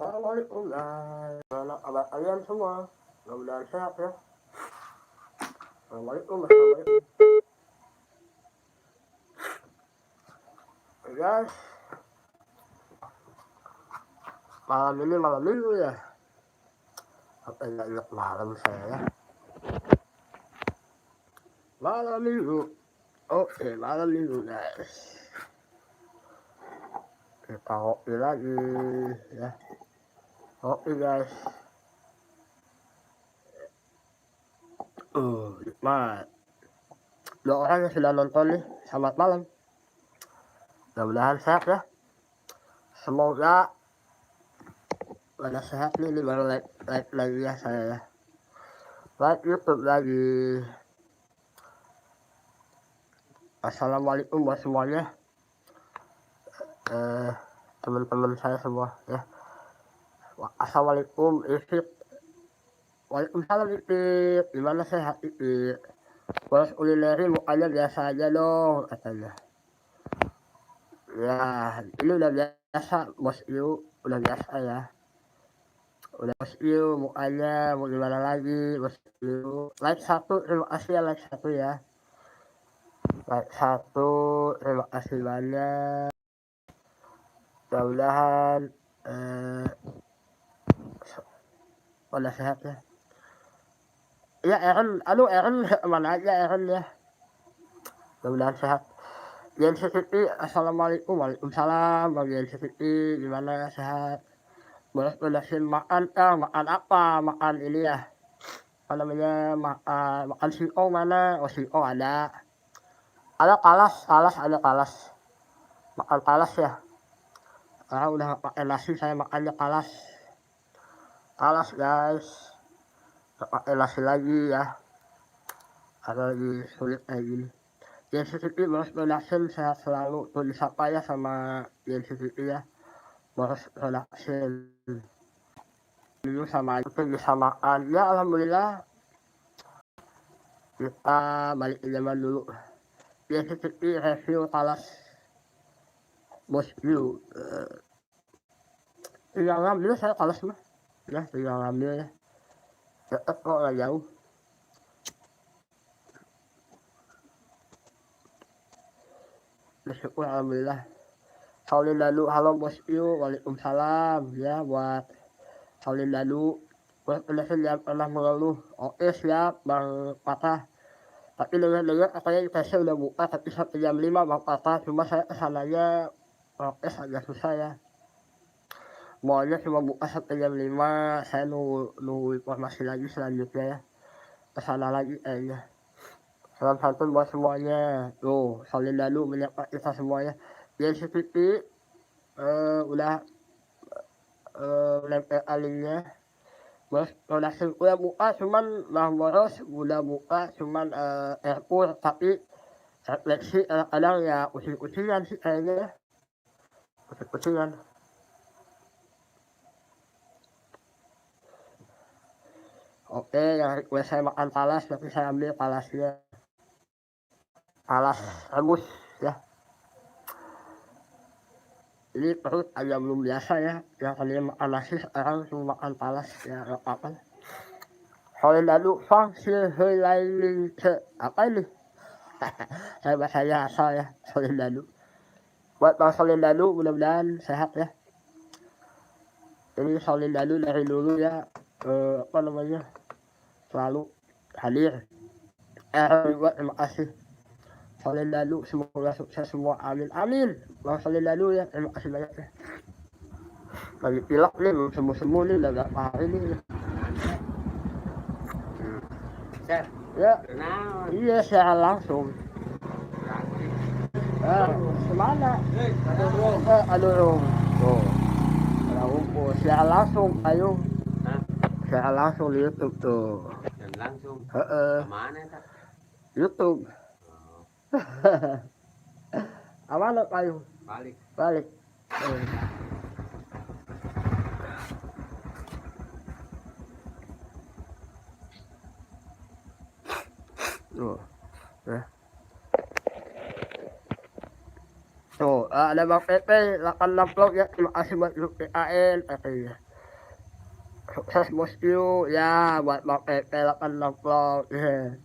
Assalamualaikum guys, gimana kabar kalian semua? Mudah-mudahan sehat ya. Assalamualaikum. Oke, guys, malam ini malam minggu ya. Apa nggak ingat malam saya ya? Malam minggu. Oke, malam minggu guys. Kita kopi lagi ya. Kopi guys. Nikmat. Dua orang yang sudah nonton nih, selamat malam. Mudah-mudahan sehat ya. Semoga pada sehat nih, ini baru like lagi ya saya ya. Like YouTube lagi. Assalamualaikum buat semuanya. Teman-teman saya semua ya. Assalamualaikum Ifit. Waalaikumsalam Ifit. Gimana sehat Ifit? Bos kulineri mukanya biasa aja dong katanya. Ya ini udah biasa bos Iu, udah biasa ya. Udah bos Iu mukanya mau gimana lagi bos Iu. Like 1, terima kasih ya like 1 ya. Like 1, terima kasih banyak. Mudah-mudahan pada sehat ya. Ya Aaron, Aaron mana aja Aaron ya. Mudah-mudahan sehat. Gen City, assalamualaikum, waalaikumsalam, bang Gen City, gimana sehat? Boleh bedasin makan, makan apa? Makan ini ya. Apa namanya? Makan singkong mana? Oh singkong ada. Ada kalas ada kalas. Makan kalas ya. Udah pakai nasi saya makannya kalas. Kalas guys. Pakai nasi lagi ya. Ada lagi sulit kayak gini. Gen City Boros Production sehat selalu. Tuh disapa ya sama Gen City ya. Boros Production. Dulu sama itu bisa makan. Ya alhamdulillah. Kita balik ke zaman dulu. Gen City review kalas. Bos view. Tinggal ngambil saya kalas mah. Ya tinggal ngambil ya. Tetep kok gak jauh. Bersyukur alhamdulillah. Saulin lalu, halo bos Iu, waalaikumsalam ya buat Saulin lalu. Buat pendasan yang pernah mengeluh, oke siap bang Patah. Tapi dengar katanya ITC udah buka tapi sampai jam 5 bang Patah. Cuma saya kesananya oke agak susah ya. Maunya cuma buka sampai jam 5. Saya nunggu informasi lagi selanjutnya ya. Kesana lagi kayaknya. Salam santun buat semuanya. Tuh, Saulin lalu menyapa kita semuanya. Gen City udah nempel alinya. Bos production udah buka cuman Bang Boros udah buka cuman Airpool tapi refleksi kadang-kadang ya kucing-kucingan sih kayaknya ya. Kucing-kucingan. Oke, yang request saya makan talas tapi saya ambil talasnya. Talas rebus ya. Ini perut agak belum biasa ya. Yang tadinya makan nasi sekarang cuma makan talas ya gak apa-apa. Soalnya lalu fungsi helailing apa ini? Saya bahasanya asal ya, soalnya lalu. Buat Bang Solin lalu mudah-mudahan sehat ya. Ini Solin lalu dari dulu ya apa namanya selalu hadir. Terima kasih. Solin lalu semoga sukses semua, amin amin. Bang Solin lalu ya, terima kasih banyak ya. Lagi pilek nih, semu-semu nih, udah gak hari nih. Ya, iya secara langsung. Semana? Aduh, tuh. Secara langsung ayo. Secara langsung di YouTube tuh. Langsung. Kemana tak? YouTube. Amana kayo? Balik. Tuh. Tuh, ada Bang Pepe 86 vlog ya. Terima kasih buat grup PAN katanya. Sukses bos you ya buat Bang Pepe 860 ya.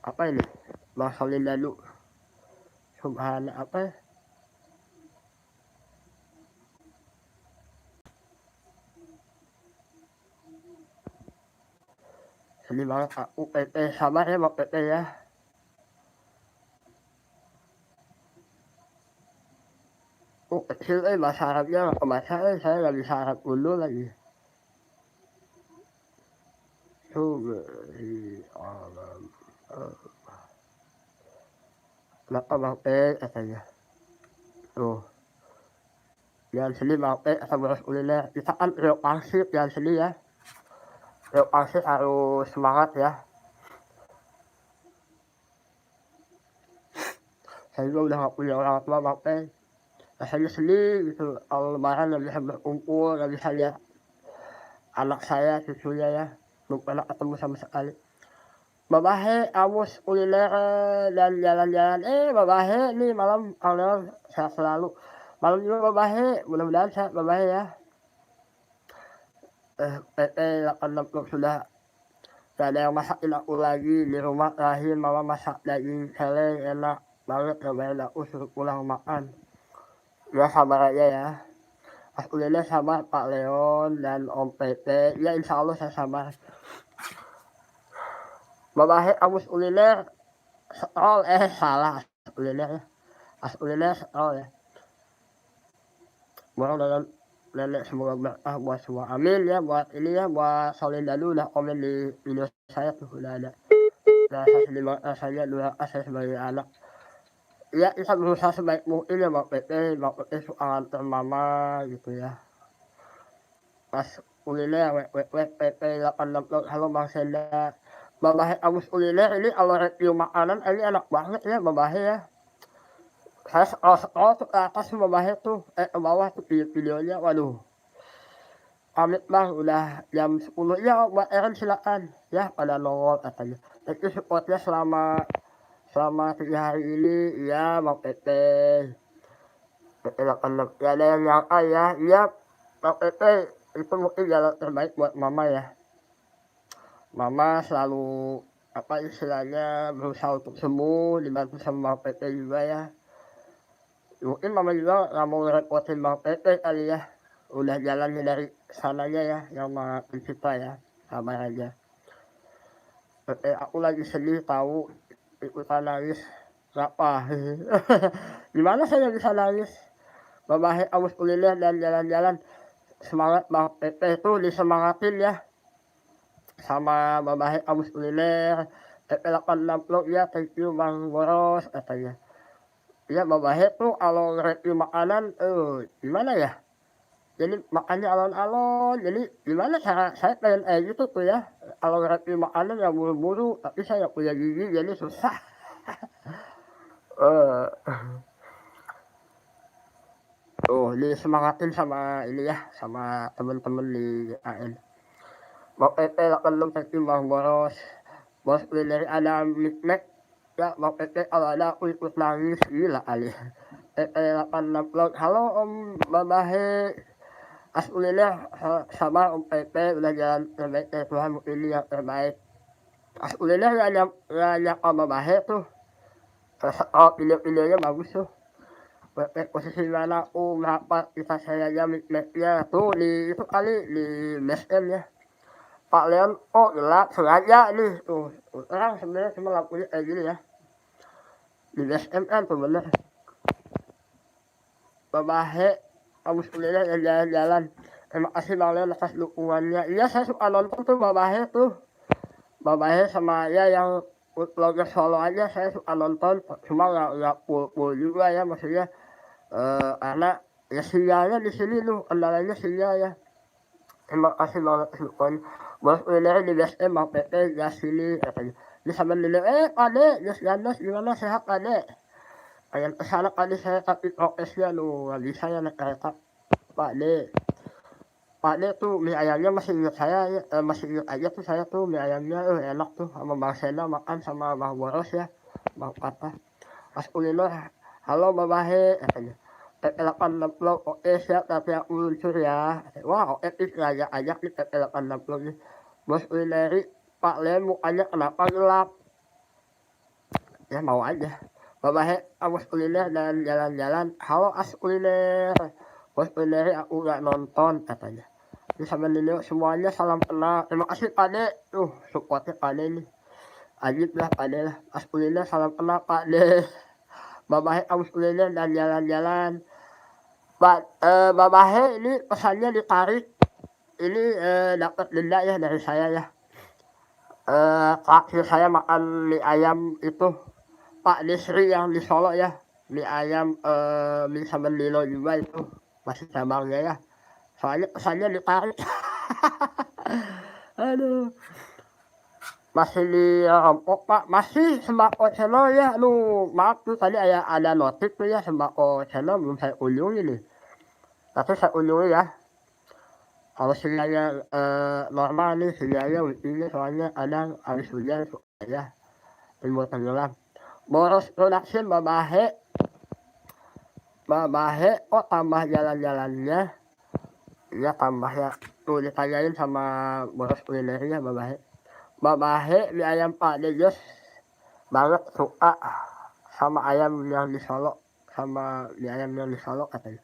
Apa ini? Bang Solin lalu. Subhana apa? Sedih banget aku Pepe, sabar ya Bang Pepe ya. Kecil bahasa Arabnya nggak kebaca saya nggak bisa Arab dulu lagi. Subhanallah. Kenapa Bang P katanya? Tuh, jangan sedih Bang P sama kuliner. Kita kan Rio Persib, jangan sedih ya. Rio Persib harus semangat ya. Saya juga udah gak punya orang tua Bang P. Rasanya sedih gitu. Kalau lebaran gak bisa berkumpul, gak bisa lihat anak saya, cucunya ya. Belum pernah ketemu sama sekali. Babahe, Amus, kuliner, dan jalan-jalan. Babahe nih malam, kalian sehat selalu. Malam juga Babahe, mudah-mudahan sehat Babahe ya. PT 86 sudah gak ada yang masakin aku lagi di rumah. Terakhir mama masak daging celeng enak banget, cobain aku suruh pulang makan. Ya sabar aja ya. Mas kuliner sabar Pak Leon dan Om PT. Ya insya Allah saya sabar. Babahe, Amus kuliner. Setrol, salah kuliner ya. As kuliner setrol ya. Mohon dengan nenek semoga berkah buat semua. Amin ya buat ini ya, buat Solin dulu udah komen di video saya tuh udah ada. Rasa sedih banget rasanya dua saya sebagai anak. Ya kita berusaha sebaik mungkin ya Bang Pepe suka nganter mama gitu ya. Pas kuliner PP 86 halo Bang Senda. Babahe Agus kuliner ini kalau review makanan ini enak banget ya Babahe ya. Saya scroll tuh ke atas Babahe tuh, ke bawah tuh videonya, waduh. Pamit Bang, udah jam 10 ya buat Eren silakan ya pada nongol katanya. Itu supportnya selama 3 hari ini ya Bang Pepe. Pepe 86 gak ada yang nyangka ya. Iya Bang Pepe itu mungkin jalan terbaik buat mama ya. Mama selalu apa istilahnya berusaha untuk sembuh, dibantu sama Bang Pepe juga ya. Mungkin mama juga gak mau ngerepotin Bang Pepe kali ya. Udah jalannya dari sananya ya, yang Maha Pencipta ya. Sabar aja. Pepe aku lagi sedih tahu ikutan nangis. Kenapa? Gimana saya bisa nangis? Babahe Amus kuliner dan jalan-jalan. Semangat Bang Pepe itu disemangatin ya. Sama Babahe Amus kuliner. Pepe 86 ya, thank you Bang Boros katanya. Ya Babahe tuh kalau nge-review makanan, gimana ya? Jadi makannya alon-alon, jadi gimana cara saya pengen gitu tuh ya. Kalau nge-review makanan ya buru-buru, tapi saya punya gigi jadi susah. Disemangatin sama ini ya, sama temen-temen di AN. Bang Pepe 86 thank you Bang Boros. Bos dari ada Mikmek ya Bang Pepe kalau ada aku ikut nangis gila kali. Pepe 86 halo Om Babahe. As kuliner sama Om Pepe udah jalan terbaik dari Tuhan mungkin yang terbaik. As kuliner yang Om Babahe tuh. Video-videonya bagus tuh. Posisi mana aku merapat kita saya aja Mikmeknya tuh di itu kali di BSM ya. Pak Leon, gelap sengaja nih tuh. Orang sebenarnya cuma lampunya kayak gini ya. Di BSM kan tuh bener. Babahe, Amus kuliner yang jalan-jalan. Terima kasih Bang Leon atas dukungannya. Iya saya suka nonton tuh Babahe tuh. Babahe sama ya yang vlogger solo aja saya suka nonton. Cuma nggak full juga ya maksudnya. Karena ya sinyalnya di sini tuh kendalanya sinyal ya. Terima kasih banget dukungan. Bos kuliner di BSM Bang Pepe gas sini katanya. Dia sambil bilang, Pade, gas ganas gimana sehat Pade? Pengen kesana tadi saya tapi prokesnya nggak bisa ya naik kereta. Pade tuh mie ayamnya masih ingat saya ya, masih ingat aja tuh saya tuh mie ayamnya enak tuh sama Bang Sena makan sama Bang Boros ya, Bang Papa. Pas kuliner Halo Babahe, katanya. 860, oke siap tapi aku luncur ya. Wah oke sengaja ajak nih 860 nih. Bos Ulineri, Pak Len mukanya kenapa gelap? Ya mau aja. Babahe, Bos Uliner dan jalan-jalan. Halo As Uliner. Bos Ulineri aku nggak nonton katanya. Ini sama Nino semuanya salam kenal. Terima kasih Pade. Supportnya Pade nih. Ajib lah Pade lah. As Uliner salam kenal Pade. Babahe, Bos Uliner dan jalan-jalan. Babahe ini pesannya ditarik. Ini dapat denda ya dari saya ya. Terakhir saya makan mie ayam itu Pak Desri yang di Solo ya. Mie ayam mie sama Lilo juga itu masih cabangnya ya. Soalnya pesannya ditarik. Aduh. Masih di Rompok Pak. Masih sembako channel ya. Maaf tuh tadi ada notif tuh ya sembako channel belum saya kunjungi nih. Tapi saya kunjungi ya. Kalau sinyalnya normal nih sinyalnya wifi-nya soalnya kadang habis hujan suka ya timbul tenggelam. Boros production Babahe kok tambah jalan-jalannya ya tambah ya tuh ditanyain sama boros kulinernya Babahe mie ayam Pak Dejos banget suka sama ayam yang di Solo sama mie ayam yang di Solo katanya.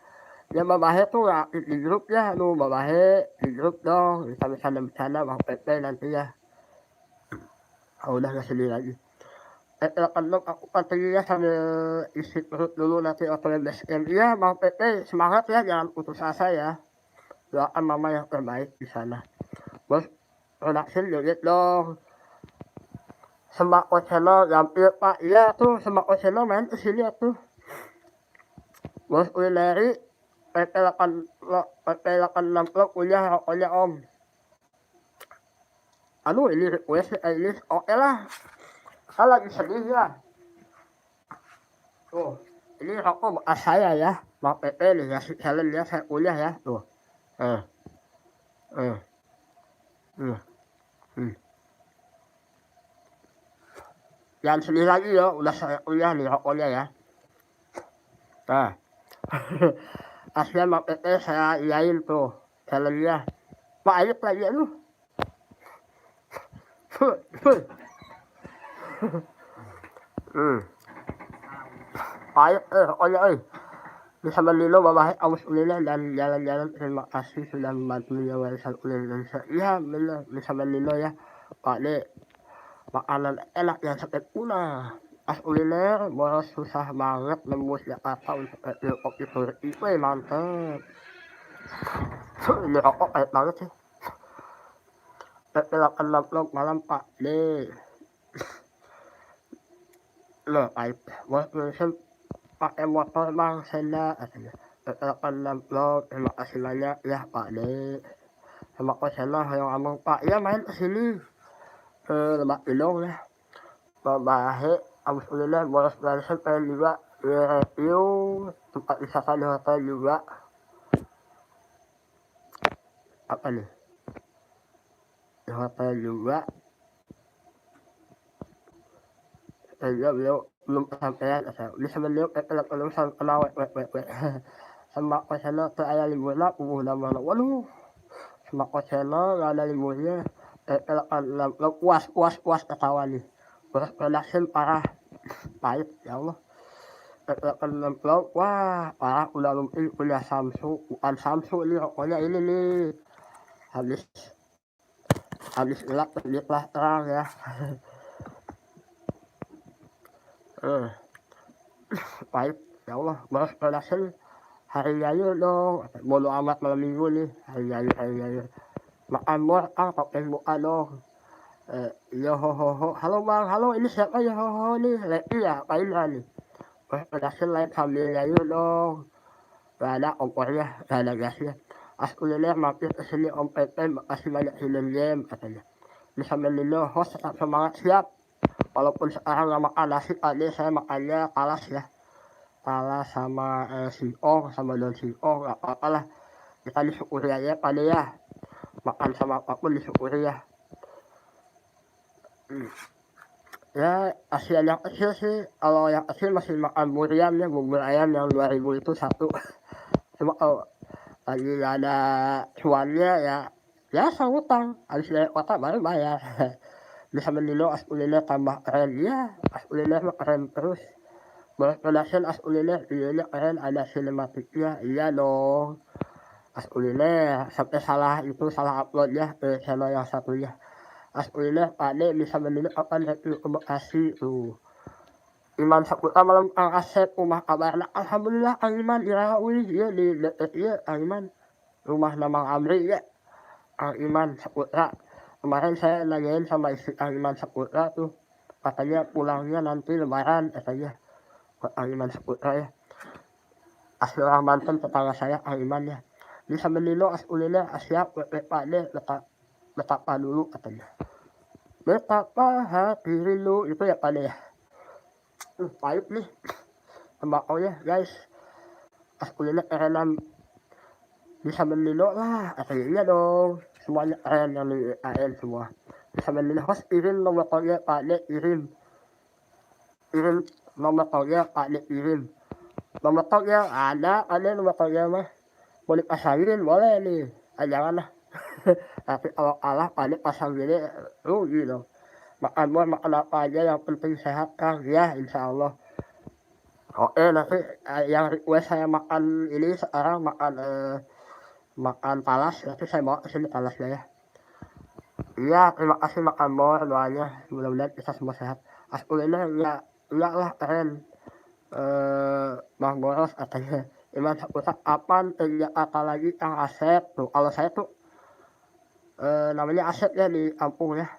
Ya Babahe tuh nggak aktif di grup ya, Babahe di grup dong, bisa bercanda Bang Pepe nanti ya. Udah nggak sedih lagi. Silakan dong aku katanya sambil isi perut dulu nanti open BSM. Iya Bang Pepe semangat ya jangan putus asa ya. Doakan mama yang terbaik di sana. Bos production joget dong. Sembako channel gampil Pak. Iya tuh sembako channel main kesini ya tuh. Bos Ulineri PP860 kuliah rokoknya Om. Aduh ini request ini oke lah. Saya lagi sedih ya. Tuh, ini rokok bekas saya ya. Bang PP nih ya challenge ya saya kuliah ya. Tuh. Eh. Eh. Jangan sedih lagi ya, udah saya kuliah nih rokoknya ya. Nah. Aslinya Bang PP saya iyain tuh challenge-nya. Pak Ayub lagi ya lu. Ayub rokoknya bisa menilo Babahe Aus Ulina dan jalan-jalan. Terima kasih sudah membantu warisan Indonesia. Iya benar bisa menilo ya Pak De. Makanan enak yang sakit punah. As Uliner boros susah banget nembus Jakarta untuk kopi Turki. Wih mantep. Ini rokok kayak banget sih. PP860 malam Pak De. Loh Ayub bos tulisan pakai motor Bang Senda katanya. PP860 terima kasih banyak ya Pak De. Sama Senda yang ngomong Pak ya main kesini. Lebak Pinong ya. Babahe Abis Ulina boros production pengen juga review tempat wisata di hotel juga. Apa nih? Di hotel juga. Beliau belum kesampaian ini sebenarnya kelak kenal sama channel ke ayah liburnya nama waduh sama channel gak ada liburnya puas ketawa nih production parah pahit ya Allah wah parah udah mungkin punya Samsung bukan Samsung ini rokoknya ini nih habis gelap lah terang ya. Pahit ya Allah boros production hari raya dong bodo amat malam minggu nih hari raya makan mortal pakai buka dong. Yo ho halo Bang halo ini siapa ya ho nih Leti ya Paina nih boros production lain sambil raya dong gak ada ongkornya gak ada gasnya. As Uliner mampir kesini Om Pepe makasih banyak hidden game katanya. Bisa menino host tetap semangat siap walaupun sekarang gak makan nasi tadi saya makannya kalas ya. Kalah sama Singong sama Don Singong gak apa-apa lah kita disyukuri aja pada ya makan sama apapun disyukuri ya. Ya, kasihan yang kecil sih, kalau yang kecil masih makan burian ya, bubur ayam yang 2.000 itu satu. Cuma kalau lagi nggak ada cuannya ya, ya saya ngutang, habis dari kota baru bayar. Bisa menilo as kuliner tambah keren, iya, as kuliner mah keren terus. Boleh production as kuliner, iya keren, ada sinematiknya, iya dong. As kuliner, sampai salah uploadnya ke channel yang satunya. As kuliner, Pak De bisa menilo kapan review ke Bekasi tuh. Iman Saputra malam Kang Asep rumah kabarna alhamdulillah Kang Iman iraha ulih ieu di deket ieu Kang Iman rumah Mamang Amri ya Kang Iman Saputra kemarin saya nanyain sama istri Kang Iman Saputra tuh katanya pulangnya nanti lebaran katanya ke Kang Iman Saputra ya asli orang Banten tetangga saya Kang Iman ya bisa menilo as ulina siap Pak De betapa dulu katanya betapa hati rindu itu ya Pak De ya pahit nih tembakonya guys as kuliner kerenan bisa menilo lah aslinya dong semuanya keren yang di AN semua bisa menilo host kirim nomor tolnya Pak De kirim nomor tolnya Pak De kirim nomor tolnya ada nomor tolnya mah mau dipasarin boleh nih jangan lah tapi kalau kalah Pak De pasang gini rugi dong makan apa aja yang penting sehat Kang ya insya Allah. Oke nanti yang request saya makan ini sekarang makan talas nanti saya bawa ke sini talasnya ya. Iya terima kasih makan Mor doanya mudah-mudahan kita semua sehat. As kuliner enggak lah keren. Bang Boros katanya Iman Saputra kapan kerja apa lagi Kang Asep tuh kalau saya tuh namanya Asep ya di kampung ya.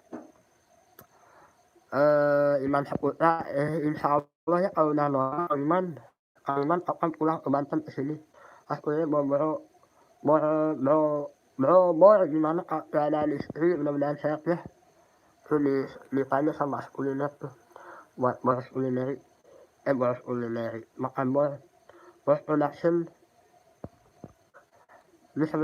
Iman Saputra insya Allah ya kalau udah normal Kang Iman kapan pulang ke Banten ke sini. As kuliner Bro, gimana keadaan istri mudah-mudahan sehat ya. Tuh ditanya sama as kuliner tuh buat boros kulineri makan boros production bisa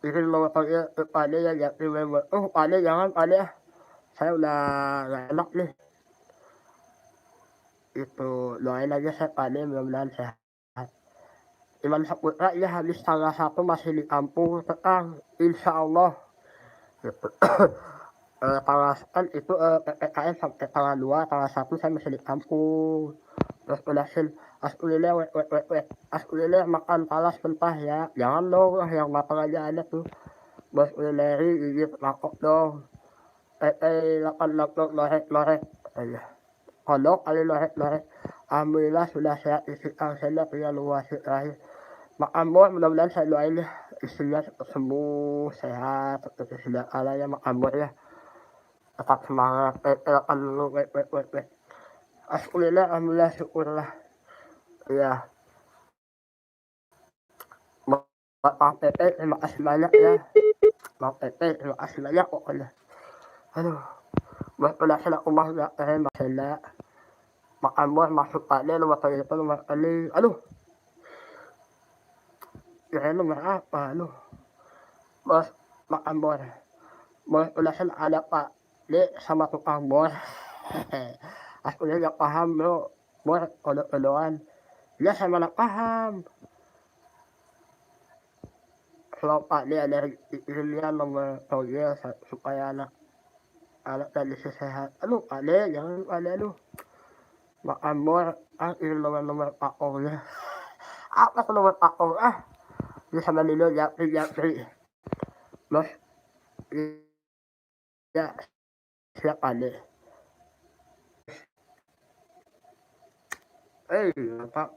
bikin nomor tolnya Pak De ya remember Pak De jangan Pak De saya udah gak enak nih itu doain aja saya Pak De mudah-mudahan sehat. Iman Saputra ya habis tanggal 1 masih di kampung Tekang insya Allah gitu. Tanggal kan itu PPKM sampai tanggal 2 tanggal 1 saya masih di kampung terus production as kuliner makan talas mentah ya jangan dong yang matang aja ada tuh bos kulineri gigit makok dong lorek aja kodok kali lorek alhamdulillah sudah sehat isi Kang Senda punya luas terakhir makan bor mudah-mudahan saya doain ya istrinya sembuh sehat seperti sedia kala ya makan bor ya tetap semangat makan dulu as kuliner alhamdulillah syukurlah ya Bang Pepe terima kasih banyak ya Bang Pepe terima kasih banyak pokoknya aduh production aku mah gak keren Mas Senda makan bor masuk Pak De nomor telepon nomor ini aduh kira nomor apa aduh bos makan bor production ada Pak De sama tukang bor aku gak paham bro bor kode-kodean ya saya mana paham kalau Pak De ada pilihan nomor togel supaya anak dan istri sehat aduh Pak De jangan Pak De aduh makan bor ini nomor Pak Ongnya apa tuh nomor Pak Ong bisa menilo japri bos ya siap Pak De Pak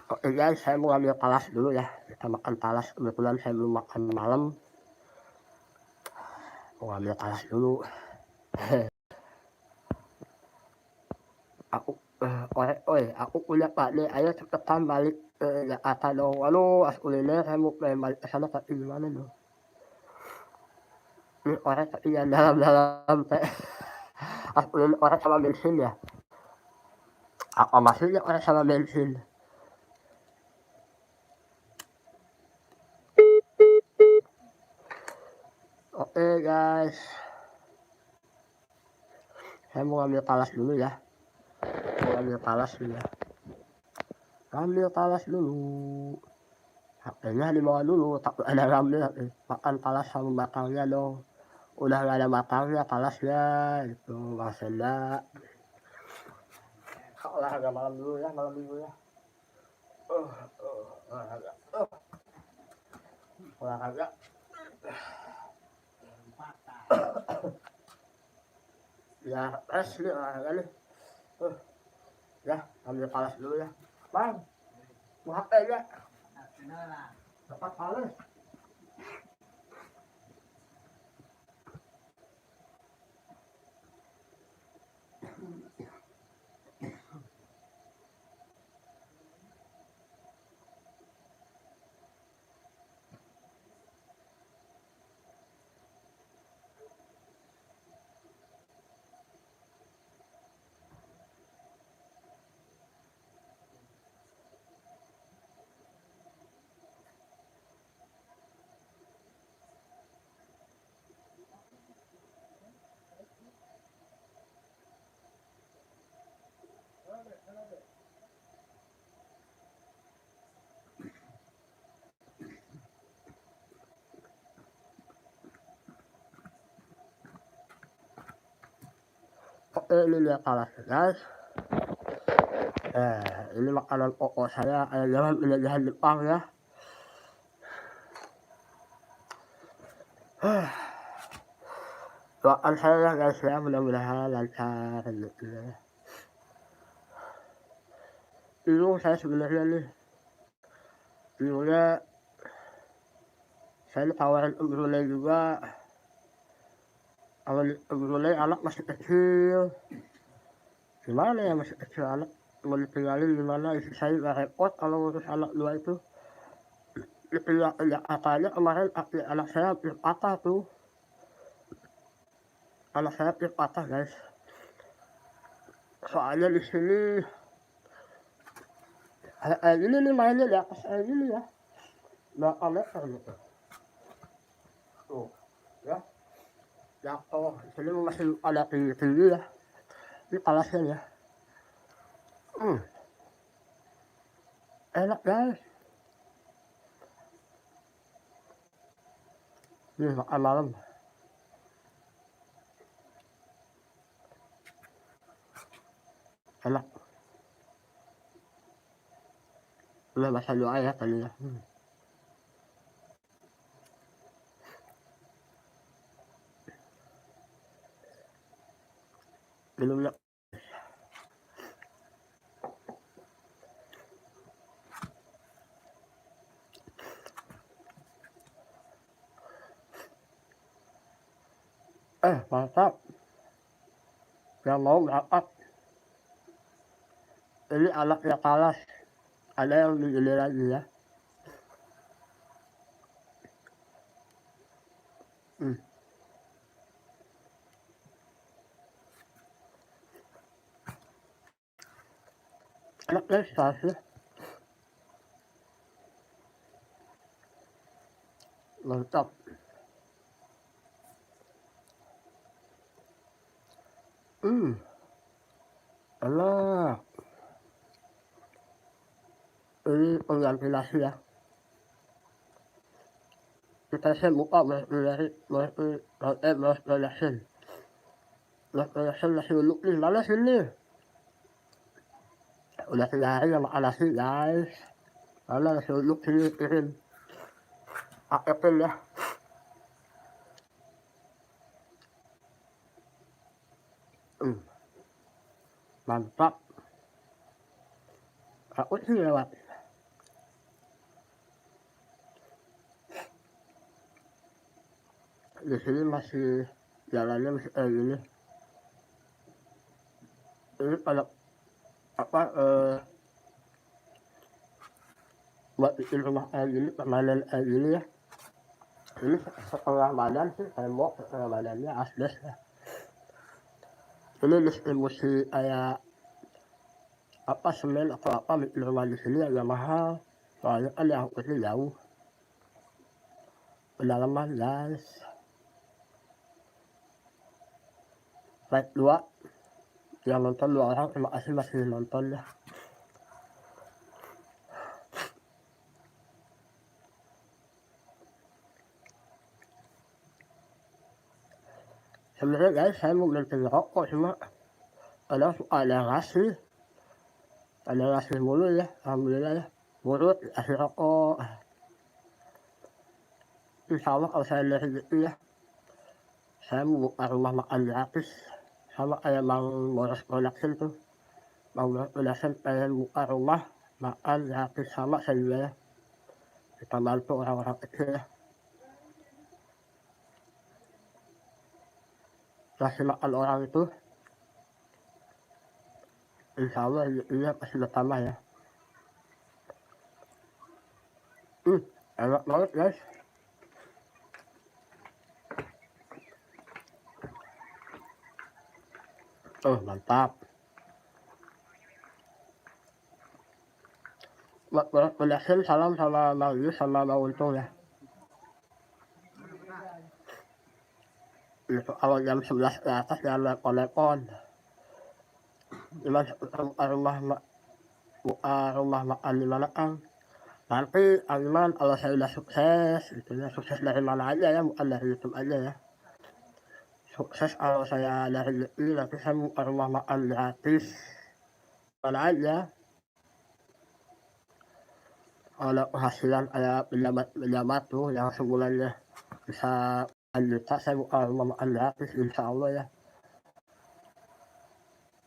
oke guys saya mau ambil talas dulu ya kita makan talas kebetulan saya belum makan malam mau ambil talas dulu aku aku punya Pak De ayo cepetan balik ke Jakarta dong aduh as kuliner saya mau balik ke sana tapi gimana dong ini tapi yang dalam teh as kuliner sama bensin ya Apa maksudnya kayak sama bensin? Oke guys, saya mau ambil talas dulu ya. Ambil talas dulu. Ambil talas dulu. HP-nya dibawa dulu, takut ada ngambil. Makan talas sama batangnya dong. Udah gak ada batangnya talasnya, gitu. Mas Enda. Olahraga malam dulu ya, malam minggu ya. Olahraga. Olahraga. Ya, nih olahraga nih. Ya, ambil talas dulu ya. Bang, mau HP-nya. Dapat talas. Oke, ini lihat talasnya guys. Ini makanan pokok saya, ayam jalan Jepang ya. Doakan saya ya guys ya, mudah-mudahan lancar gitu ya. Bingung saya sebenarnya nih. Bingungnya saya tawarin Brunei juga. Awal Brunei anak masih kecil. Gimana ya masih kecil anak? Mau ditinggalin gimana? Istri saya gak repot kalau ngurus anak dua itu. Ditinggal katanya kemarin anak saya hampir patah tuh. Anak saya hampir patah guys. Soalnya di sini ini nih mainnya di atas ini ya. Berapa meter gitu. Tuh, ya. Jatuh. Di sini masih ada tinggi ya. Ini talasnya ya. Enak guys. Ini makan malam. Enak. Udah baca doa ya tadi ya. Minumnya. Mantap. Yang mau berangkat. Ini anaknya talas. Ada yang digini lagi ya. Anaknya sih. Mantap. Enak. Ini pengganti nasi ya. Kita saya buka nasi. Nasi uduk nih, mana sini? Udah 3 hari gak makan nasi guys. Mana nasi uduk sini kirim. Pakai pin ya. Mantap. Takut sih lewat. Di sini masih jalannya masih kayak gini. Ini pada buat bikin rumah kayak gini, permainan kayak gini ya. Ini setengah badan sih, tembok setengah badannya asbes ya. Ini distribusi kayak apa semen atau apa bikin rumah di sini agak mahal. Soalnya kan yang itu jauh. Pedalaman guys. Like 2 yang nonton 2 orang, terima kasih masih nonton ya. Sebenarnya guys saya mau berhenti rokok cuma kadang suka ada yang ngasih mulu ya, alhamdulillah ya. Burut kasih rokok. Insya Allah kalau saya ada rezeki ya, saya mau buka rumah makan gratis sama kayak Bang Boros Production tuh. Bang Boros Production pengen buka rumah makan gratis sama saya juga ya. Kita bantu orang-orang kecil ya. Kasih makan orang itu, insya Allah rezekinya pasti bertambah ya. Enak banget guys. Mantap. Buat Boros Production salam sama Bang Yus sama Bang Untung ya. Itu kalau jam 11 ke atas jangan telepon. Gimana rumah makan di mana Kang? Nanti Aiman kalau saya udah sukses, gitu ya, sukses dari mana aja ya, bukan dari YouTube aja ya. Sukses kalau saya ada rezeki, nanti saya buka rumah makan gratis mana aja. Kalau penghasilan kayak pejabat tuh yang sebulannya bisa 1 juta, saya buka rumah makan gratis insya Allah ya.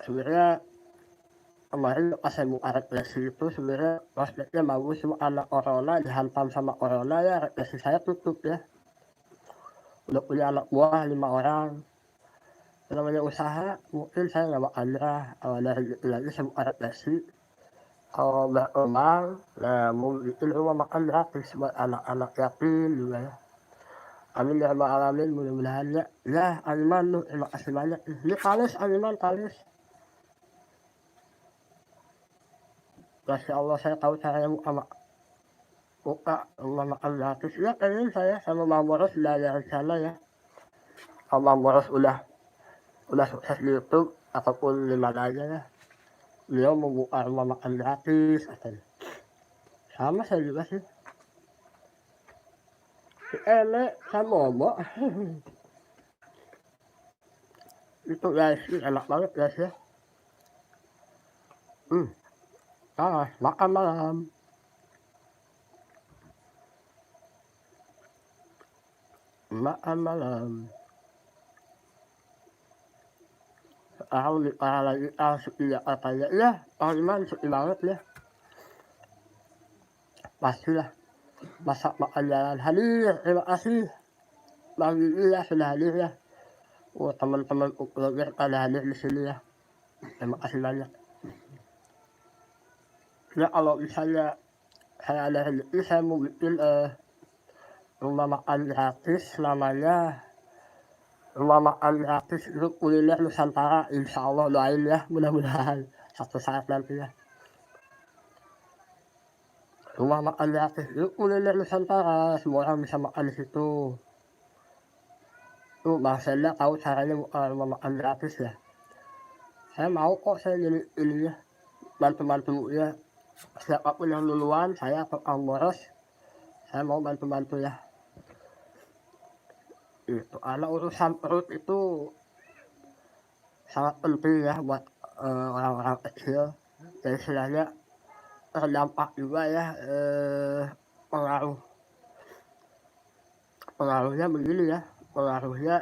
Sebenarnya kemarin pas saya buka represi itu sebenarnya prospeknya bagus, cuma karena corona dihantam sama corona ya represi saya tutup ya. Udah punya anak buah 5 orang. Namanya usaha mungkin saya nggak bakal nyerah. Kalau ada rezeki lagi saya buka represi. Kalau berkembang, nah mau bikin rumah makan gratis buat anak-anak yatim juga ya. Amin ya rabbal alamin, mudah-mudahan ya. Ya Aiman lu terima kasih banyak. Ini kalis Aiman kalis. Masya Allah saya tahu caranya buka rumah makan gratis. Ya pengen saya sama Bang Boros udah ada rencana ya. Kalau Bang Boros udah sukses di YouTube ataupun di mana aja ya. Beliau mau buka rumah makan gratis katanya. Sama saya juga sih. Si Ene sama Bobo. Itu guys, enak banget guys ya. Makan malam. Makan malam. Aku diparah lagi sepi ya katanya. Ya, Iman sepi banget ya. Pastilah. Masak makan jalan hadir, terima kasih Bang Gigi ya sudah hadir ya. Teman-teman vlogger pada hadir di sini ya. Terima kasih banyak. Ya kalau misalnya saya ada rezeki saya mau bikin rumah makan gratis namanya rumah makan gratis itu kuliner Nusantara, insya Allah doain ya, mudah-mudahan satu saat nanti ya. Rumah makan gratis itu kuliner Nusantara, semua orang bisa makan di situ. Tuh Bang Senda tahu caranya buka rumah makan gratis ya. Saya mau kok saya jadi ini ya, bantu-bantu ya. Siapapun yang duluan, saya atau Kang Boros, saya mau bantu-bantu ya. Itu karena urusan perut itu sangat penting ya buat orang-orang kecil. Jadi istilahnya terdampak juga ya, pengaruhnya begini ya, pengaruhnya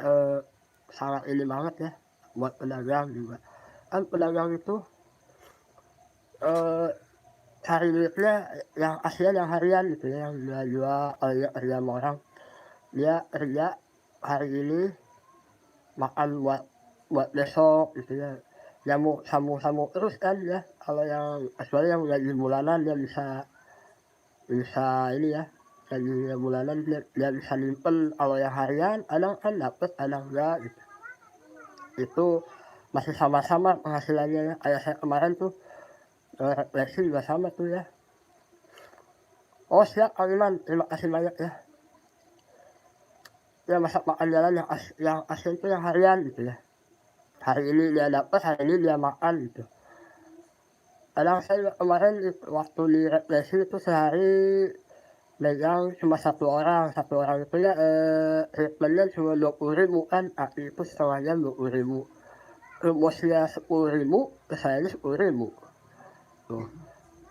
sangat ini banget ya buat pedagang juga. Kan pedagang itu cari duitnya yang aslinya yang harian gitu ya, yang jual kerja sama orang. Dia kerja hari ini makan buat besok gitu ya. Sambung terus kan ya. Kalau yang kecuali yang gaji bulanan dia bisa ini ya, gaji bulanan dia bisa nyimpen. Kalau yang harian kadang kan dapet kadang enggak gitu. Itu masih sama-sama penghasilannya ya. Kayak saya kemarin tuh refleksi juga sama tuh ya. Oh siap Kang Iman, terima kasih banyak ya. Ya masak makan jalan yang asli itu yang harian gitu ya. Hari ini dia dapat, hari ini dia makan gitu. Kadang saya kemarin waktu di refleksi itu sehari megang cuma satu orang itu ya treatmentnya cuma 20.000 kan, itu setengahnya 20.000. Bosnya 10.000, ke saya 10.000. Tuh.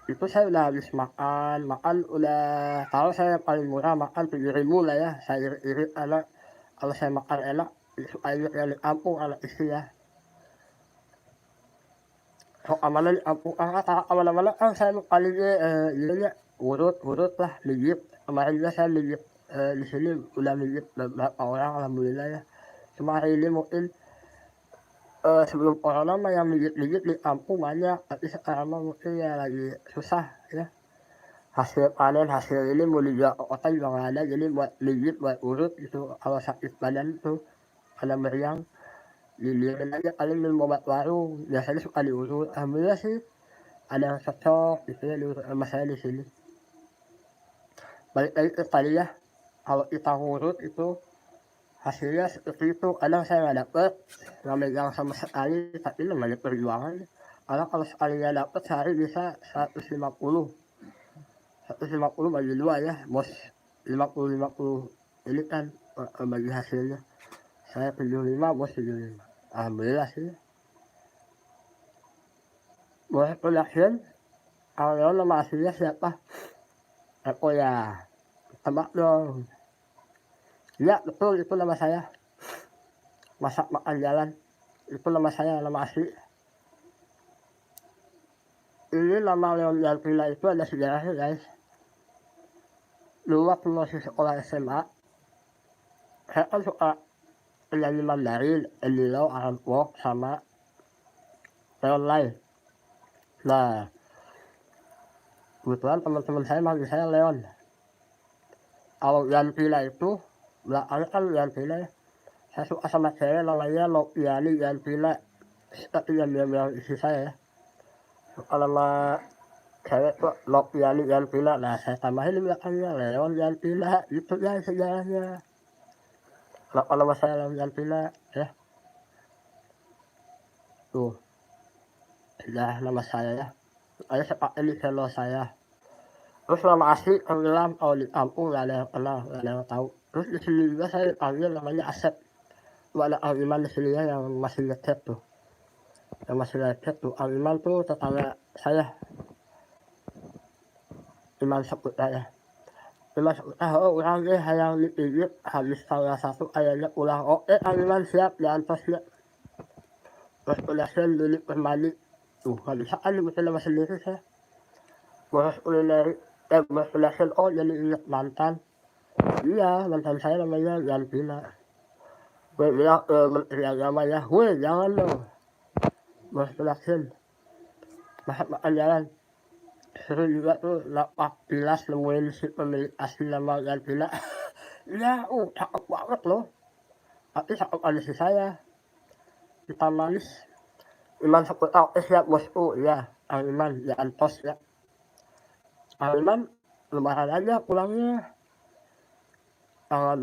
Itu saya udah habis makan udah tahu saya paling murah makan 7.000 lah ya. Saya irit anak kalau saya makan enak supaya yang di kampung anak istri ya. So amanan di kampung kemana-mana kan saya palingnya ininya urut lah mijit. Kemarin juga saya mijit di sini udah mijit beberapa orang alhamdulillah ya. Cuma hari ini mungkin sebelum corona mah yang mijit-mijit di kampung banyak, tapi sekarang mah mungkin ya lagi susah ya. Hasil panen, hasil ini mau dijual ke kota juga nggak ada, jadi buat mijit, buat urut gitu. Kalau sakit badan tuh, ada meriang, diliatin aja paling minum obat warung, biasanya suka diurut. Alhamdulillah sih, ada yang cocok gitu ya diurut sama saya di sini. Balik lagi ke tadi ya, kalau kita ngurut itu hasilnya seperti itu. Kadang saya nggak dapet, nggak megang sama sekali, tapi namanya perjuangan. Karena kalau sekali nggak dapet sehari bisa 150 bagi 2 ya, bos 50 ini kan bagi hasilnya. Saya 75, bos 75. Alhamdulillah sih. Boleh production, kalau nama aslinya siapa? Aku ya, tebak dong. Ya betul, itu nama saya. Masak makan jalan, itu nama saya, nama asli. Ini nama Leon Yalpila itu ada sejarahnya guys. Dulu waktu masih sekolah SMA, saya kan suka penyanyi Mandarin, Elilo, Alan Walk, sama Leon Lai. Nah, kebetulan teman-teman saya manggil saya Leon. Kalau Yalpila itu, belakangnya kan Yalpila ya. Saya suka sama cewek namanya Lopiani Yalpila. Tapi yang dia bilang isi saya ya. Suka nama cewek tuh Lopiani Yalpila. Nah, saya tambahin di belakangnya Leon Yalpila. Itu ya sejarahnya. Kenapa nama saya Leon Yalpila ya. Tuh, sejarah nama saya ya. Saya sepak ini channel saya. Terus nama asli tenggelam kalau di kampung gak ada yang kenal, gak ada yang tahu. Terus di sini juga saya dipanggil namanya Asep. Itu ada Ang Iman di sini ya yang masih ngechat tuh. Yang masih ngechat tuh. Ang Iman tuh tetangga saya. Iman Saputra ya. Iman Saputra, oh orangnya yang dipijit habis salah satu ayahnya pulang. Oke Ang Iman siap, diantos ya. Terus udah saya dulu permandi. Tuh, gak bisa kan dibikin nama sendiri saya. Terus udah oh jadi ingat mantan. Iya, mantan saya namanya Yalpila. Gue bilang ke Menteri Agama ya, gue jangan dong. Bos production, masak makan jalan. Seru juga tuh, lapak pilas nemuin si pemilik asli nama Yalpila. Iya, cakep banget loh. Tapi cakep ada si saya. Kita manis. Iman Saputra, siap bosku, ya. Ang Iman, ya antos ya. Ang Iman, lumayan aja pulangnya. Tanggal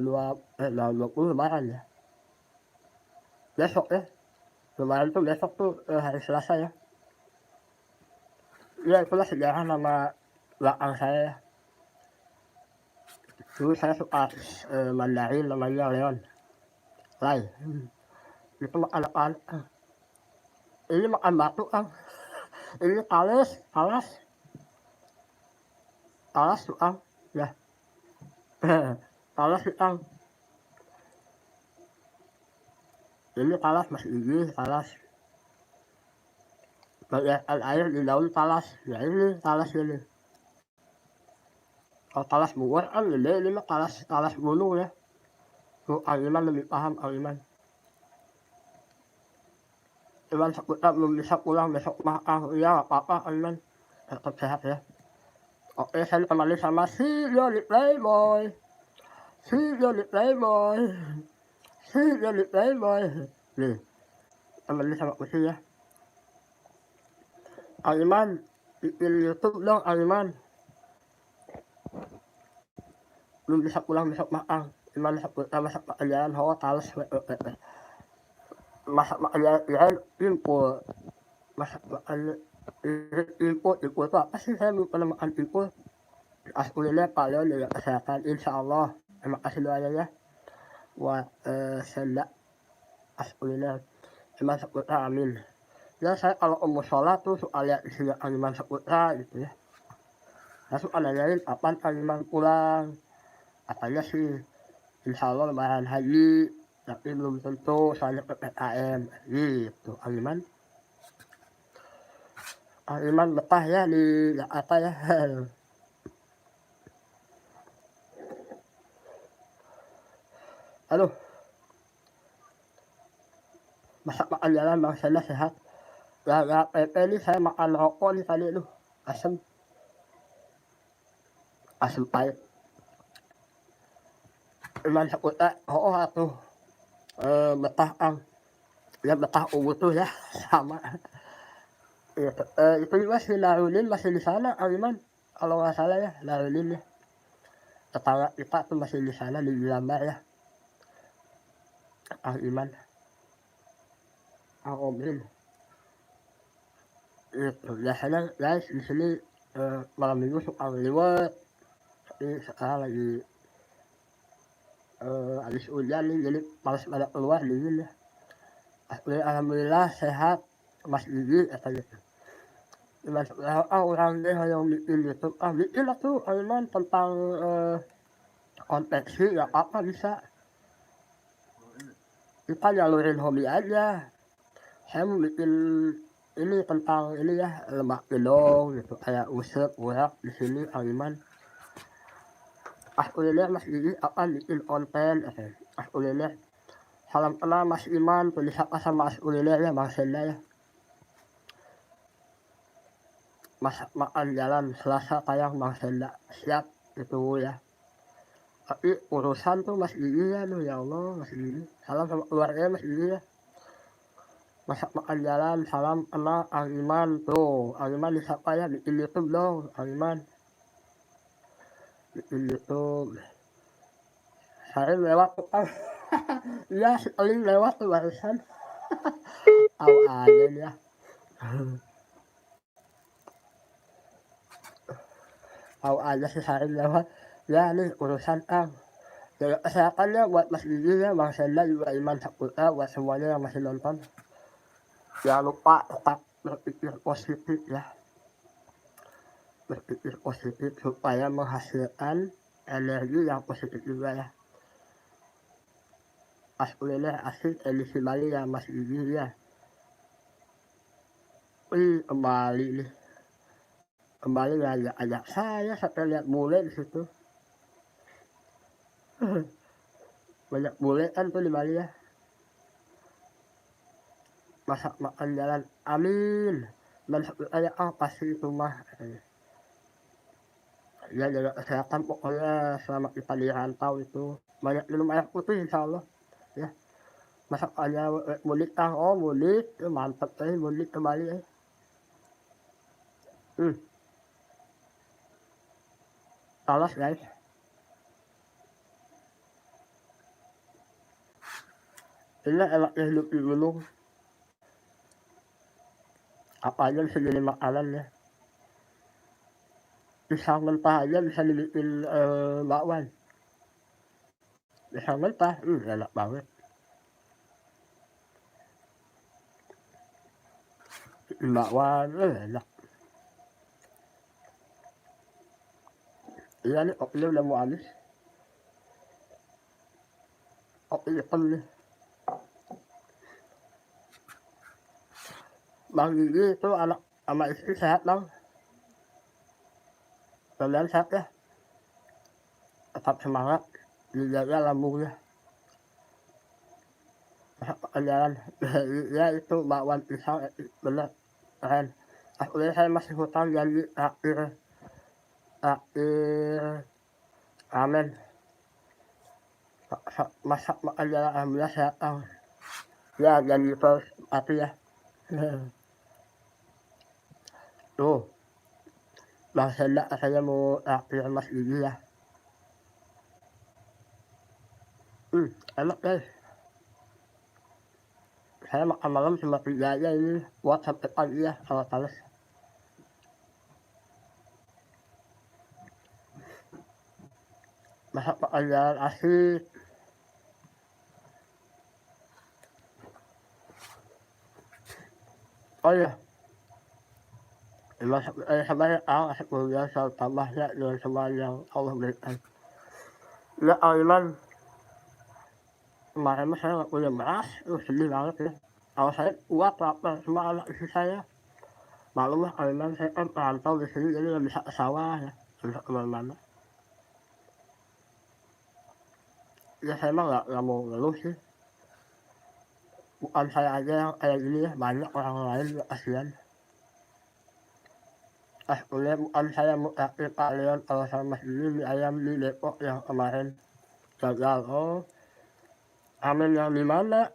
20 lebaran ya. Besok ya. Lebaran tuh besok tuh hari Selasa ya. Ya itulah sejarah nama belakang saya ya. Dulu saya suka Mandarin namanya Leon Lai. Itu makan apaan? Ini makan batu Kang. Ini talas tuh Kang. Ya. Talas tuh Kang. Ini talas Mas Igi, talas. Kelihatan air di daun talas. Ya ini talas ini. Kalau talas buah kan gede, ini mah talas gunung ya. Tuh Ang Iman lebih paham Ang Iman. Iman Saputra belum bisa pulang besok makan. Iya gak apa-apa Ang Iman. Tetap sehat ya. Oke, saya ditemani sama si Johnny Playboy. Nih, temenin sama kucing ya. Aiman, bikin YouTube dong Aiman. Belum bisa pulang besok makan. Iman masak makan jalan hawa talas. Masak makan jalan impul. Masak makan impul itu apa sih, saya belum pernah makan impul. Alhamdulillah Pak Leon jaga kesehatan insya Allah. Terima kasih doanya ya. Wah, saya alhamdulillah. Iman Saputra amin. Ya saya kalau mau sholat tuh suka lihat isinya Iman Saputra gitu ya. Saya suka nanyain kapan Iman pulang. Katanya sih insya Allah lebaran haji, tapi belum tentu soalnya PPKM gitu. Iman betah ya di Jakarta ya. Aduh, masak makan jalan bang saya sehat. Gak PP nih saya makan rokok nih tadi tuh, asam pahit. Iman Saputra, atuh betah ang, ya betah tuh ya sama. Itu juga si Narudin masih di sana, Iman. Kalau nggak salah ya, Narudin ya. Tetangga kita tuh masih di sana di Lambar ya. Iman. Omin. Itu biasanya guys di sini malam minggu suka ngeliwet. Tapi sekarang lagi habis hujan nih, jadi males pada keluar dingin ya. Alhamdulillah sehat, Mas Gigi katanya. Mas orang deh yang bikin YouTube, bikin lah tuh Iman tentang konteksi ya apa bisa. Kita nyalurin hobi aja. Saya mau bikin ini tentang ini ya, lemak gedong gitu, kayak usep urak di sini Iman. Alhamdulillah Mas Gigi akan bikin konten. Alhamdulillah. Salam kenal Mas Iman, tulis apa sama Alhamdulillah ya Bang Senda ya. Masak makan jalan Selasa tayang Bang Senda, siap itu ya. Tapi urusan tuh Mas Gigi ya, tuh ya Allah Mas Gigi. Salam sama keluarga Mas Gigi ya. Masak makan jalan, salam kenal Iman tuh. Iman siapa ya, bikin YouTube dong Iman. Bikin YouTube. Saya lewat tuh kan. Iya sekali lewat tuh barusan. Tahu aja dia. Tahu aja sih saya lewat. Ya nih urusan jaga kesehatannya buat Mas Gigi ya, Bang Senda juga Iman Saputra, buat semuanya yang masih nonton. Jangan lupa tetap berpikir positif ya. Berpikir positif supaya menghasilkan energi yang positif juga ya. Alhamdulillah asik edisi Bali ya Mas Gigi ya. Kembali nih. Kembali ngajak saya sampai lihat bule di situ. Banyak bule kan tuh di Bali ya. Masak makan jalan amin. Dan saya pasti itu mah. Ya jaga kesehatan pokoknya selama kita di rantau itu. Banyak minum air putih insya Allah ya. Masak aja mudik mudik mantap mudik ke Bali . Talas guys. Ini enaknya hidup di gunung. Apa aja bisa jadi makanan ya. Pisang mentah aja bisa dibikin bakwan. Pisang mentah, enak banget. Bakwan, enak. Iya nih, kopinya udah mau habis. Kopi hitam nih. Bang Gigi itu anak sama istri sehat bang. Kalian sehat ya. Tetap semangat, dijaga lambungnya. Jalan ya itu bakwan pisang bener keren. Udah saya masih hutang janji akhir amin. Masak makan jalan alhamdulillah sehat ya janji terus tapi ya. tuh Bang Senda katanya mau traktir Mas Gigi ya. Enak deh. Saya makan malam cuma 3 aja ini, kuat sampai pagi ya kalau Thales. Masak pekerjaan asik. Oh iya, sebenarnya asik kemudian soal tambahnya dengan semua yang Allah berikan. Ya Aiman, kemarin saya nggak punya beras, sedih banget ya. Kalau saya kuat lapar semua anak istri saya. Maklum lah Aiman, saya kan perantau di sini jadi nggak bisa ke sawah ya, nggak bisa kemana-mana. Ya saya mah nggak mau ngeluh sih. Bukan saya aja yang kayak gini ya, banyak orang lain juga kasihan. Udah bukan saya mau traktir kalian kalau saya masih ini ayam di Depok yang kemarin gagal. Oh, amin yang di mana?